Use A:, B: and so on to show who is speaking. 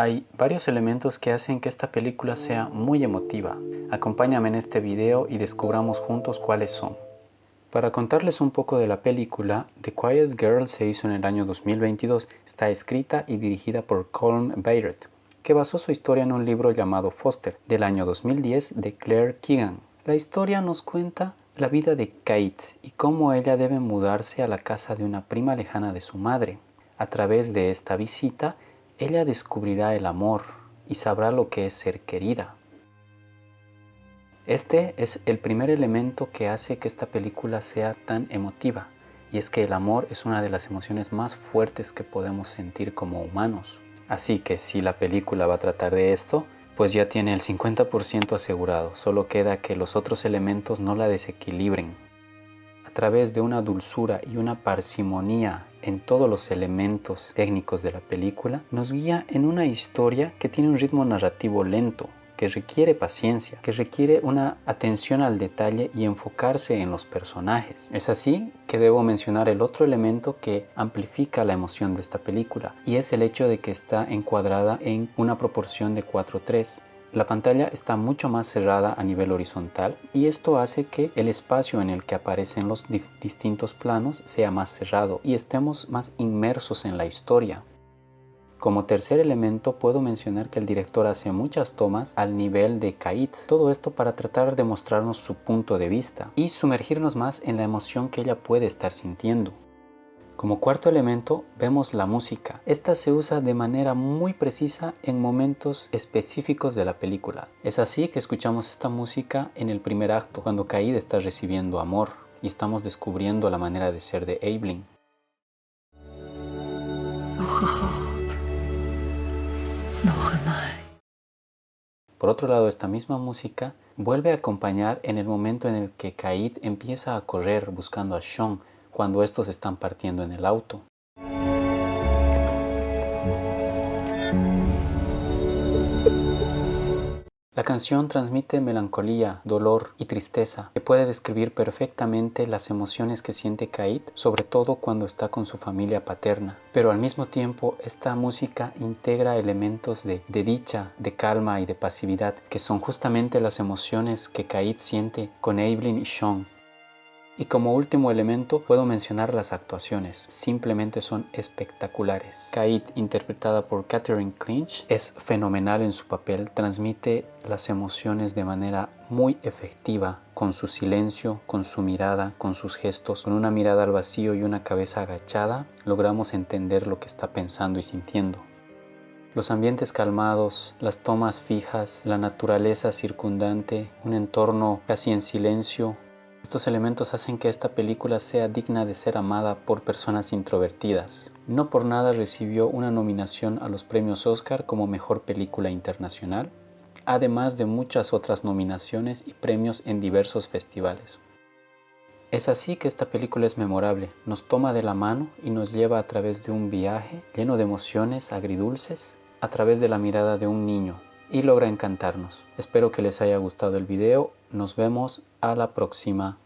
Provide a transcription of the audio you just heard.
A: Hay varios elementos que hacen que esta película sea muy emotiva. Acompáñame en este video y descubramos juntos cuáles son. Para contarles un poco de la película, The Quiet Girl se hizo en el año 2022. Está escrita y dirigida por Colm Barrett, que basó su historia en un libro llamado Foster, del año 2010 de Claire Keegan. La historia nos cuenta la vida de Kate y cómo ella debe mudarse a la casa de una prima lejana de su madre. A través de esta visita, ella descubrirá el amor y sabrá lo que es ser querida. Este es el primer elemento que hace que esta película sea tan emotiva, y es que el amor es una de las emociones más fuertes que podemos sentir como humanos. Así que si la película va a tratar de esto, pues ya tiene el 50% asegurado, solo queda que los otros elementos no la desequilibren. A través de una dulzura y una parsimonía en todos los elementos técnicos de la película, nos guía en una historia que tiene un ritmo narrativo lento, que requiere paciencia, que requiere una atención al detalle y enfocarse en los personajes. Es así que debo mencionar el otro elemento que amplifica la emoción de esta película, y es el hecho de que está encuadrada en una proporción de 4:3. La pantalla está mucho más cerrada a nivel horizontal y esto hace que el espacio en el que aparecen los distintos planos sea más cerrado y estemos más inmersos en la historia. Como tercer elemento puedo mencionar que el director hace muchas tomas al nivel de Kate, todo esto para tratar de mostrarnos su punto de vista y sumergirnos más en la emoción que ella puede estar sintiendo. Como cuarto elemento vemos la música. Esta se usa de manera muy precisa en momentos específicos de la película. Es así que escuchamos esta música en el primer acto, cuando Kate está recibiendo amor y estamos descubriendo la manera de ser de Evelyn. Por otro lado, esta misma música vuelve a acompañar en el momento en el que Kate empieza a correr buscando a Sean cuando estos están partiendo en el auto. La canción transmite melancolía, dolor y tristeza, que puede describir perfectamente las emociones que siente Kate, sobre todo cuando está con su familia paterna. Pero al mismo tiempo, esta música integra elementos de dicha, de calma y de pasividad, que son justamente las emociones que Kate siente con Evelyn y Sean. Y como último elemento puedo mencionar las actuaciones, simplemente son espectaculares. Kate, interpretada por Catherine Clinch, es fenomenal en su papel, transmite las emociones de manera muy efectiva, con su silencio, con su mirada, con sus gestos, con una mirada al vacío y una cabeza agachada, logramos entender lo que está pensando y sintiendo. Los ambientes calmados, las tomas fijas, la naturaleza circundante, un entorno casi en silencio. Estos elementos hacen que esta película sea digna de ser amada por personas introvertidas. No por nada recibió una nominación a los premios Oscar como Mejor Película Internacional, además de muchas otras nominaciones y premios en diversos festivales. Es así que esta película es memorable, nos toma de la mano y nos lleva a través de un viaje lleno de emociones agridulces, a través de la mirada de un niño, y logra encantarnos. Espero que les haya gustado el video, nos vemos a la próxima.